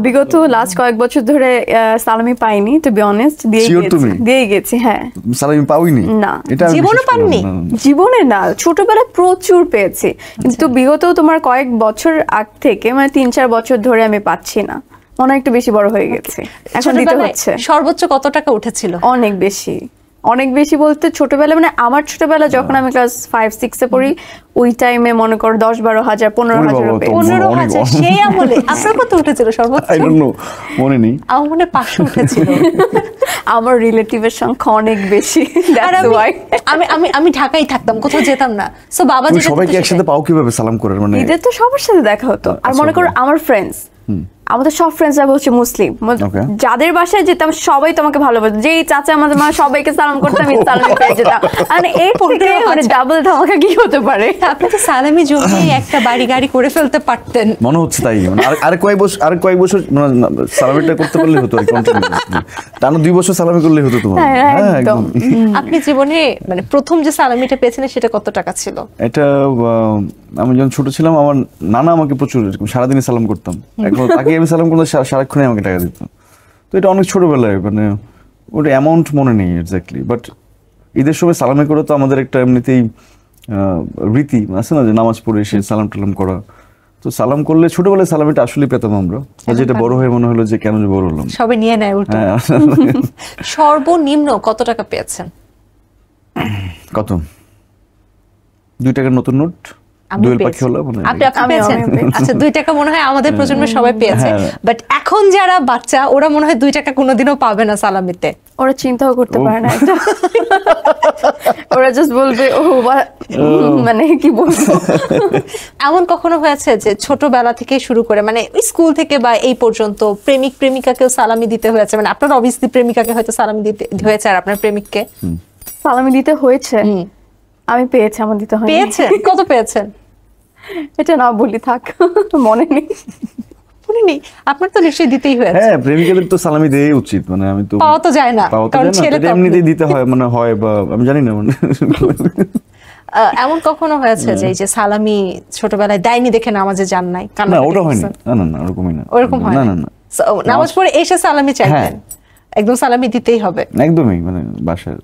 বিগত লাস্ট কয়েক বছর ধরে সালামি পাইনি, টু বি অনেস্ট। দিয়ে গেছি। হ্যাঁ, সালামি পাওইনি না, জীবনে পাননি? জীবনে না, ছোটবেলায় প্রচুর পেয়েছি, কিন্তু বিগত তোমার কয়েক বছর আগ থেকে মানে 3-4 বছর ধরে আমি পাচ্ছি না। অনেক একটু বেশি বড় হয়ে গেছে, এখন দিতে হচ্ছে। সর্বোচ্চ কত টাকা উঠেছিল? অনেক বেশি, অনেক বেশি বলতে ছোটবেলা মানে আমার ছোটবেলা যখন আমি ক্লাস 5-6 এ পড়ি, ওই টাইমে মনে করো 10-12 হাজার 15,000 15,000 সেই আমলে আপনার কত উঠেছিল সর্বোচ্চ? আই ডোন্ট নো, মনে নেই। আমার মনে 500 উঠেছিল। আমার রিলেটিভের সংখ্যা অনেক বেশি, দ্যাটস ওয়াই। আমি ঢাকায় থাকতাম, কোথাও যেতাম না। সো বাবা যেটা সবাইকে একসাথে পাও কিভাবে সালাম করার? মানে ঈদের তো সবার সাথে দেখা হতো। আর মনে করো আমার ফ্রেন্ডস, আমাদের সব ফ্রেন্ডসরা হচ্ছে মুসলিম, যাদের বাসায় যেতাম সবাই তোমাকে ভালোবাসতো। যেই চাচা আমাদের মা সবাইকে সালাম করতাম, সালামি পেয়ে যেতাম। মানে এই মানে ডাবল ধামাকা কি হতে পারে? আপনি তো সালামি জমিয়ে একটা বাড়ি গাড়ি করে ফেলতে পারতেন মনে হচ্ছে। তাই আর কয়েক বছর সালামিটা করতে পারলে হতো, টানা 2 বছর সালামি করলে হতো তোমার। আপনি জীবনে মানে প্রথম যে সালামিটা পেয়েছিলেন সেটা কত টাকা ছিল? এটা আমি যখন ছোট ছিলাম, আমার নানা আমাকে প্রচুর সারাদিনই সালাম করতাম। এখন তাকে আমি সালাম করলে সারাক্ষণই আমাকে টাকা দিত। তো এটা অনেক ছোটবেলায়, মানে ওটা অ্যামাউন্ট মনে নেই এক্স্যাক্টলি, বাট ঈদের সময় সালামি করে তো আমাদের একটা এমনিতেই রীতি আছে না, যে নামাজ পড়ে এসে সালাম টালাম করা। তো সালাম করলে ছোটবেলায় সালামিটা আসলে পেতাম আমরা, যেটা বড় হয়ে মনে হলো যে কেন যে বড় হলাম। সবাই নিয়ে নেয় উল্টো। সর্বনিম্ন কত টাকা পেয়েছেন? কত? 2 টাকার নতুন নোট, দোয়েল পাখি হলো। আচ্ছা, 2 টাকা মনে হয় আমাদের প্রজন্মের সবাই পেয়েছে, বাট এখন যারা বাচ্চা ওরা মনে হয় 2 টাকা কোনোদিনও পাবে না সালামিতে। ওরা চিন্তাও করতে পারে না এটা। ওরা জাস্ট বলবে ও মানে কি বলবো। এমন কখনো হয়েছে যে ছোটবেলা থেকে শুরু করে মানে স্কুল থেকে বা এই পর্যন্ত প্রেমিক প্রেমিকাকেও সালামি দিতে হয়েছে? মানে আপনার অবভিয়াসলি প্রেমিকাকে হয়তো সালামি দিতে হয়েছে, আর আপনার প্রেমিককে সালামি দিতে হয়েছে? আমি পেয়েছি, আমার দিতে হয়। পেয়েছেন? কত পেয়েছেন? এটা না বলি, থাক, মনে নেই। মনে নেই? আপনার তো নিশ্চয়ই দিতেই হয়েছে। হ্যাঁ, প্রেমিকাদের তো সালামি দেওয়াই উচিত। মানে আমি তো পাওয়া তো যায় না, কারণ ছেলে তো এমনিতেই দিতে হয়, মানে হয় বা আমি জানি না। মানে এমন কখনো হয়েছে যে এই যে সালামি ছোটবেলায় দেয়নি দেখে নামাজে যান নাই? না, ওটা হয়নি। না, ওরকমই না। ওরকম হয় না? নামাজ পড়ে এসে সালামি চাইতেন? একদম সালামি দিতেই হবে? একদমই, মানে বাসায়